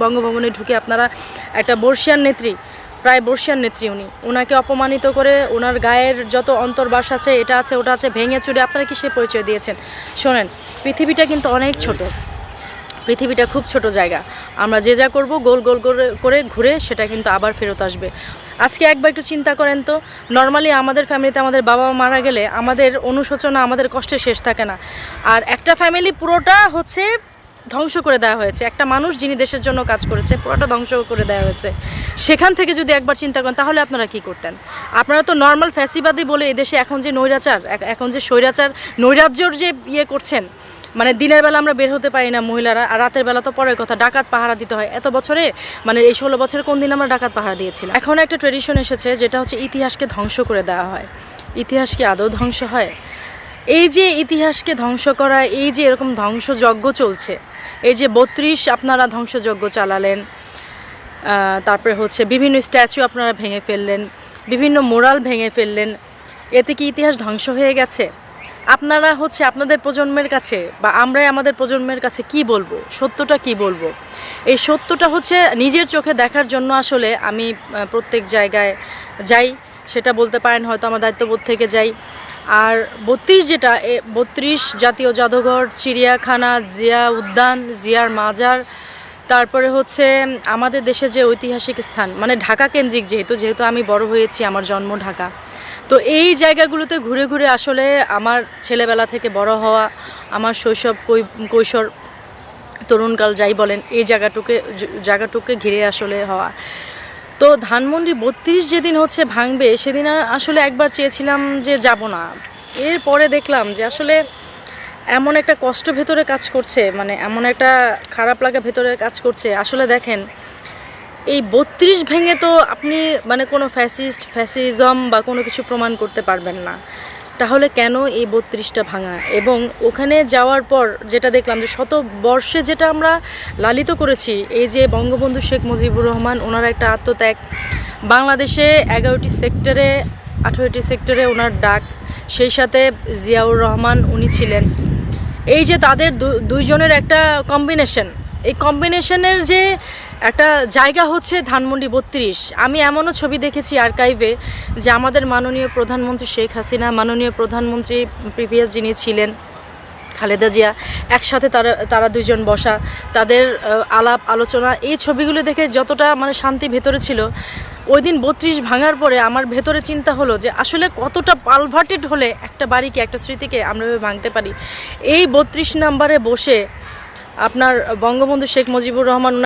বঙ্গভবনে ঢুকে আপনারা একটা বর্ষিয়ান নেত্রী, প্রায় বর্ষিয়ান নেত্রী ওনাকে অপমানিত করে ওনার গায়ের যত অন্তর্বাস আছে, এটা আছে ওটা আছে ভেঙে চুরে আপনারা কিসের পরিচয় দিয়েছেন? শোনেন, পৃথিবীটা কিন্তু অনেক ছোট, পৃথিবীটা খুব ছোট জায়গা। আমরা যে যা করব গোল গোল করে ঘুরে সেটা কিন্তু আবার ফেরত আসবে। আজকে একবার একটু চিন্তা করেন তো, নর্মালি আমাদের ফ্যামিলিতে আমাদের বাবা মারা গেলে আমাদের অনুশোচনা, আমাদের কষ্টের শেষ থাকে না। আর একটা ফ্যামিলি পুরোটা হচ্ছে ধ্বংস করে দেওয়া হয়েছে, একটা মানুষ যিনি দেশের জন্য কাজ করেছে পুরোটা ধ্বংস করে দেওয়া হয়েছে। সেখান থেকে যদি একবার চিন্তা করেন তাহলে আপনারা কি করতেন? আপনারা তো নর্মাল ফ্যাসিবাদী বলে এদেশে এখন যে নৈরাচার, এখন যে স্বৈরাচার নৈরাজ্যর যে ইয়ে করছেন, মানে দিনের বেলা আমরা বের হতে পারি না মহিলারা, আর রাতের বেলা তো পরের কথা, ডাকাত পাহারা দিতে হয়। এত বছরে মানে এই 16 বছরে কোন দিন আমরা ডাকাত পাহারা দিয়েছিলাম? এখন একটা ট্রেডিশন এসেছে যেটা হচ্ছে ইতিহাসকে ধ্বংস করে দেওয়া হয়। ইতিহাস কি আদৌ ধ্বংস হয়? এই যে ইতিহাসকে ধ্বংস করা, এই যে এরকম ধ্বংসযজ্ঞ চলছে, এই যে 32 আপনারা ধ্বংসযজ্ঞ চালালেন, তারপরে হচ্ছে বিভিন্ন স্ট্যাচু আপনারা ভেঙে ফেললেন, বিভিন্ন মোরাল ভেঙে ফেললেন, এতে কি ইতিহাস ধ্বংস হয়ে গেছে? আপনারা হচ্ছে আপনাদের প্রজন্মের কাছে বা আমরাই আমাদের প্রজন্মের কাছে কি বলবো, সত্যটা কি বলবো? এই সত্যটা হচ্ছে নিজের চোখে দেখার জন্য আসলে আমি প্রত্যেক জায়গায় যাই, সেটা বলতে পারেন হয়তো আমার দায়িত্ববোধ থেকে যাই। আর 32 জাতীয় জাদুঘর, চিড়িয়াখানা, জিয়া উদ্যান, জিয়ার মাজার, তারপরে হচ্ছে আমাদের দেশে যে ঐতিহাসিক স্থান, মানে ঢাকা কেন্দ্রিক, যেহেতু আমি বড় হয়েছি, আমার জন্ম ঢাকা, তো এই জায়গাগুলোতে ঘুরে ঘুরে আসলে আমার ছেলেবেলা থেকে বড় হওয়া, আমার শৈশব কৈশোর তরুণকাল যাই বলেন, এই জায়গাটুকে ঘিরে আসলে হওয়া। তো ধানমন্ডি 32 যেদিন হচ্ছে ভাঙবে সেদিন আসলে একবার চেয়েছিলাম যে যাব না। এরপরে দেখলাম যে আসলে এমন একটা কষ্ট ভেতরে কাজ করছে, মানে এমন একটা খারাপ লাগা ভেতরে কাজ করছে। আসলে দেখেন, এই 32 ভেঙে তো আপনি মানে কোনো ফ্যাসিজম বা কোনো কিছু প্রমাণ করতে পারবেন না। তাহলে কেন এই 32টা ভাঙা? এবং ওখানে যাওয়ার পর যেটা দেখলাম যে শত বর্ষে যেটা আমরা লালিত করেছি, এই যে বঙ্গবন্ধু শেখ মুজিবুর রহমান, ওনার একটা আত্মত্যাগ, বাংলাদেশে 11টি সেক্টরে 18টি সেক্টরে ওনার ডাক, সেই সাথে জিয়াউর রহমান উনি ছিলেন। এই যে তাদের দুইজনের একটা কম্বিনেশন, এই কম্বিনেশনের যে একটা জায়গা হচ্ছে ধানমন্ডি 32। আমি এমনও ছবি দেখেছি আর্কাইভে যে আমাদের মাননীয় প্রধানমন্ত্রী শেখ হাসিনা, মাননীয় প্রধানমন্ত্রী প্রিভিয়াস যিনি ছিলেন খালেদা জিয়া, একসাথে তারা দুইজন বসা, তাদের আলাপ আলোচনা, এই ছবিগুলো দেখে যতটা মানে শান্তি ভেতরে ছিল, ওই দিন 32 ভাঙার পরে আমার ভেতরে চিন্তা হলো যে আসলে কতটা পালভার্টেড হলে একটা বাড়িকে, একটা স্মৃতিকে আমরা ভাঙতে পারি। এই 32 নম্বরে বসে আপনার বঙ্গবন্ধু শেখ মুজিবুর রহমান